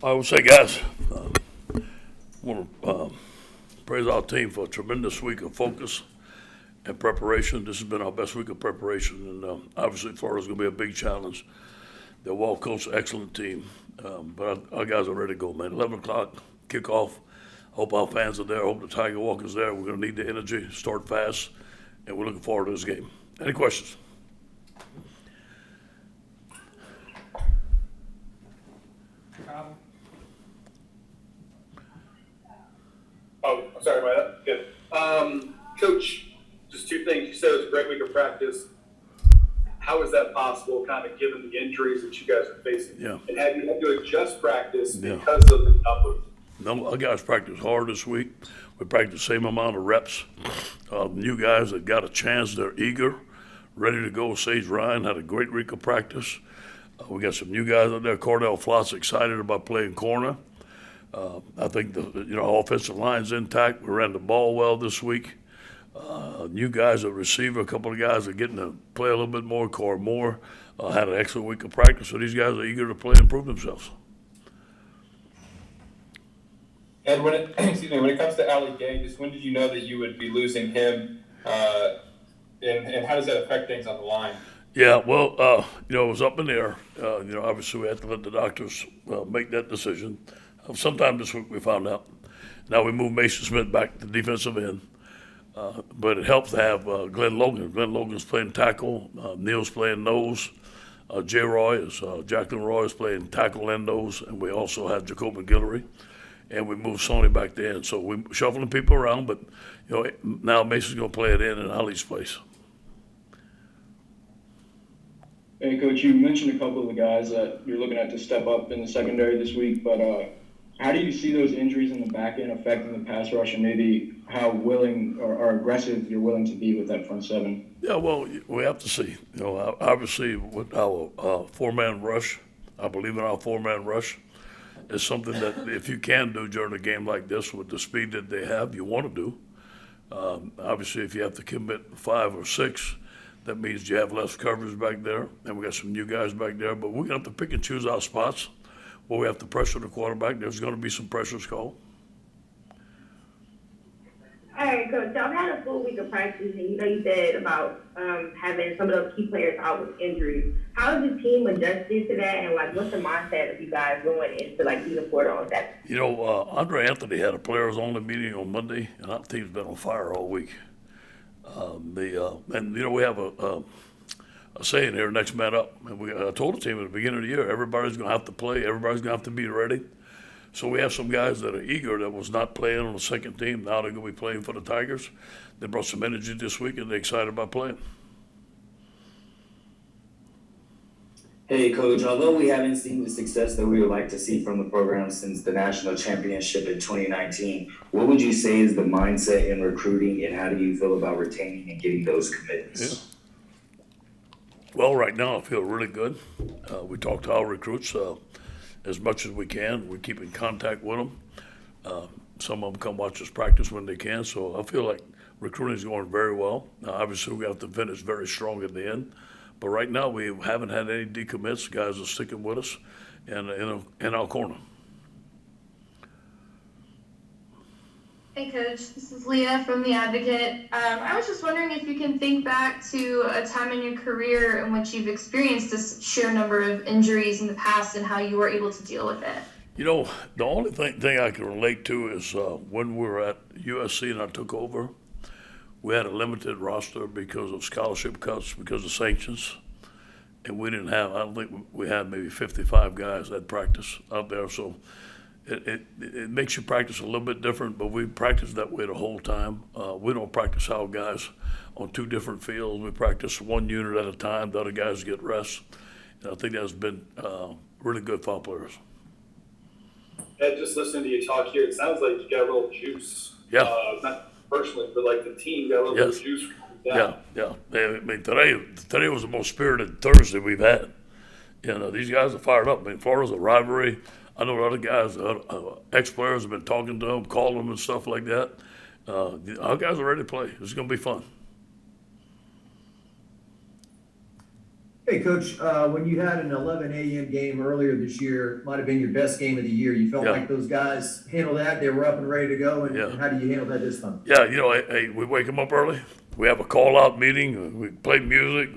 I would say, guys, I want to praise our team for a tremendous week of focus and preparation. This has been our best week of preparation, and obviously Florida's going to be a big challenge. They're well coached, excellent team, but our guys are ready to go, man. 11 o'clock kickoff. Hope our fans are there. Hope the Tiger Walker's there. We're going to need the energy. Start fast, and we're looking forward to this game. Any questions? Oh, I'm sorry about that. Good. Coach, just two things. You said it was a great week of practice. How is that possible, kind of given the injuries that you guys are facing? Yeah. And have you had to adjust practice Yeah. because of the numbers? No, our guys practiced hard this week. We practiced the same amount of reps. New guys that got a chance, they're eager, ready to go. Sage Ryan had a great week of practice. We got some new guys out there. Cordell Flott's excited about playing corner. I think the offensive line's intact. We ran the ball well this week. New guys at receiver, a couple of guys are getting to play a little bit more. Corey Moore had an excellent week of practice, so these guys are eager to play and prove themselves. And when it comes to Ali Gay, just when did you know that you would be losing him, and how does that affect things on the line? Yeah, well, it was up in the air. Obviously we had to let the doctors make that decision. Sometime this week we found out. Now we moved Mason Smith back to defensive end. But it helps to have Glenn Logan. Glenn Logan's playing tackle. Neil's playing nose. Jacqueline Roy is playing tackle and nose. And we also have Jacob Guillory. And we moved Sony back to end. So we're shuffling people around, but now Mason's going to play it in Ali's place. Hey, Coach, you mentioned a couple of the guys that you're looking at to step up in the secondary this week, but how do you see those injuries in the back end affecting the pass rush, and maybe how willing or aggressive you're willing to be with that front seven? Yeah, well, we have to see. Obviously with our four-man rush, I believe in our four-man rush. It's something that if you can do during a game like this with the speed that they have, you want to do. Obviously, if you have to commit 5 or 6, that means you have less coverage back there, and we got some new guys back there. But we're going to have to pick and choose our spots where we have to pressure the quarterback. There's going to be some pressures called. All right, Coach. Y'all had a full week of practice, and you said about having some of those key players out with injuries. How has the team adjusted to that, and what's the mindset of you guys going into being Florida on that? Andre Anthony had a players-only meeting on Monday, and our team's been on fire all week. We have a saying here, next man up. And I told the team at the beginning of the year, everybody's going to have to play. Everybody's going to have to be ready. So we have some guys that are eager that was not playing on the second team. Now they're going to be playing for the Tigers. They brought some energy this week, and they're excited about playing. Hey, Coach, although we haven't seen the success that we would like to see from the program since the national championship in 2019, what would you say is the mindset in recruiting, and how do you feel about retaining and getting those commitments? Yeah. Well, right now I feel really good. We talk to our recruits as much as we can. We keep in contact with them. Some of them come watch us practice when they can. So I feel like recruiting is going very well. Now, obviously, we have to finish very strong at the end. But right now, we haven't had any decommits. Guys are sticking with us and in our corner. Hey, Coach. This is Leah from The Advocate. I was just wondering if you can think back to a time in your career in which you've experienced this sheer number of injuries in the past and how you were able to deal with it. The only thing I can relate to is when we were at USC and I took over, we had a limited roster because of scholarship cuts, because of sanctions. And we didn't have, I don't think we had maybe 55 guys at practice out there. So it makes you practice a little bit different, but we practice that way the whole time. We don't practice our guys on 2 different fields. We practice one unit at a time. The other guys get rest. And I think that's been really good for our players. Ed, just listening to you talk here, it sounds like you got a little juice. Yeah. Not personally, but the team got a little bit of juice. Yeah. I mean, today was the most spirited Thursday we've had. These guys are fired up. I mean, Florida's a rivalry. I know other guys, ex-players have been talking to them, calling them and stuff like that. Our guys are ready to play. It's going to be fun. Hey, Coach, when you had an 11 a.m. game earlier this year, might have been your best game of the year. You felt Yeah. like those guys handled that. They were up and ready to go. And, Yeah. and how do you handle that this time? Yeah, hey, we wake them up early. We have a call-out meeting. We play music.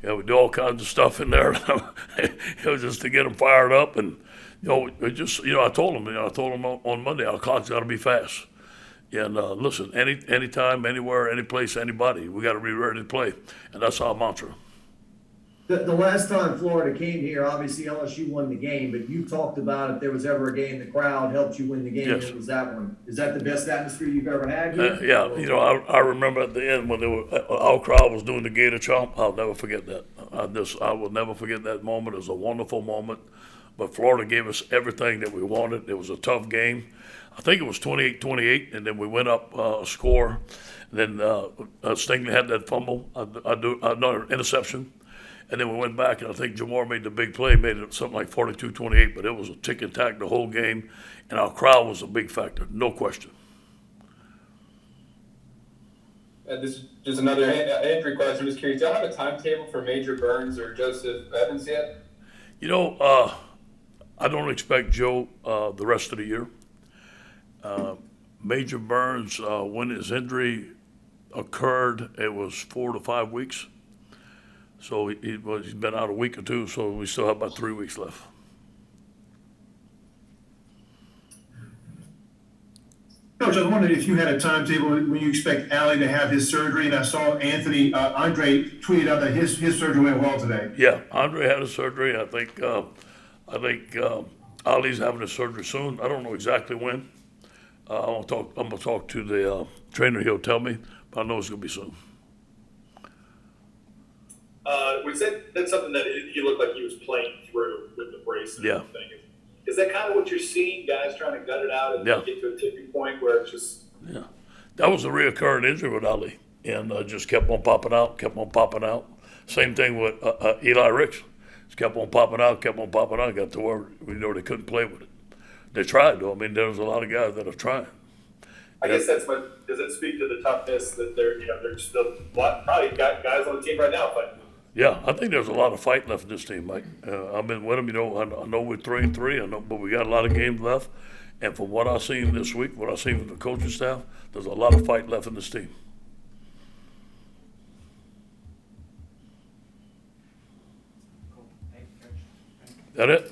We do all kinds of stuff in there. Just to get them fired up. And, I told them, on Monday, our clock's got to be fast. And listen, anytime, anywhere, any place, anybody, we got to be ready to play. And that's our mantra. The last time Florida came here, obviously LSU won the game, but you talked about if there was ever a game the crowd helped you win the game, Yes. It was that one. Is that the best atmosphere you've ever had here? Yeah, I remember at the end when our crowd was doing the Gator Chomp. I'll never forget that. I will never forget that moment. It was a wonderful moment. But Florida gave us everything that we wanted. It was a tough game. I think it was 28-28, and then we went up a score. And then Stingley had that fumble, another interception. And then we went back, and I think Jamar made the big play, made it something like 42-28, but it was a tick and tack the whole game, and our crowd was a big factor, no question. This is just another injury question. I'm just curious, do y'all have a timetable for Major Burns or Joseph Evans yet? I don't expect Joe the rest of the year. Major Burns, when his injury occurred, it was 4 to 5 weeks. So he's been out a week or two, so we still have about 3 weeks left. Coach, I was wondering if you had a timetable when you expect Allie to have his surgery, and I saw Andre tweeted out that his surgery went well today. Yeah, Andre had his surgery. I think Ali's having his surgery soon. I don't know exactly when. I'm gonna talk to the trainer. He'll tell me, but I know it's gonna be soon. That's something that he looked like he was playing through with the brace and Yeah. everything. Is that kind of what you're seeing, guys trying to gut it out and Yeah. get to a tipping point where it's just Yeah, that was a reoccurring injury with Ali, and just kept on popping out. Same thing with Eli Ricks. Just kept on popping out. Got to where they couldn't play with it. They tried though. I mean, there's a lot of guys that are trying. I guess does it speak to the toughness that they're still probably got guys on the team right now fighting? Yeah, I think there's a lot of fight left in this team, Mike. I've been with them, I know we're 3-3, but we got a lot of games left. And from what I've seen this week, what I've seen from the coaching staff, there's a lot of fight left in this team. That it?